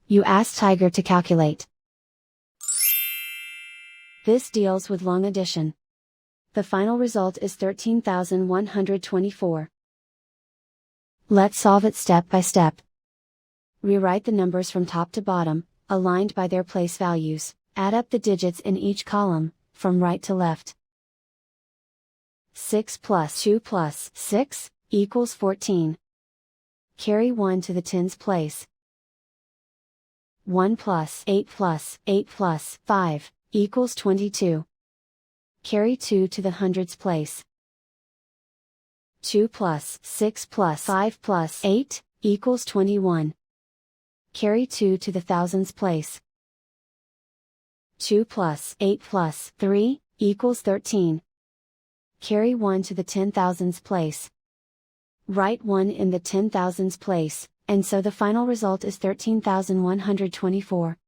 You ask Tiger to calculate. This deals with long addition. The final result is 13,124. Let's solve it step by step. Rewrite the numbers from top to bottom, aligned by their place values. Add up the digits in each column, from right to left. 6 plus 2 plus 6 equals 14. Carry 1 to the tens place. 1 plus 8 plus 8 plus 5 equals 22. Carry 2 to the hundreds place. 2 plus 6 plus 5 plus 8 equals 21. Carry 2 to the thousands place. 2 plus 8 plus 3 equals 13. Carry 1 to the 10,000s place. Write 1 in the 10,000s place, and so the final result is 13,124.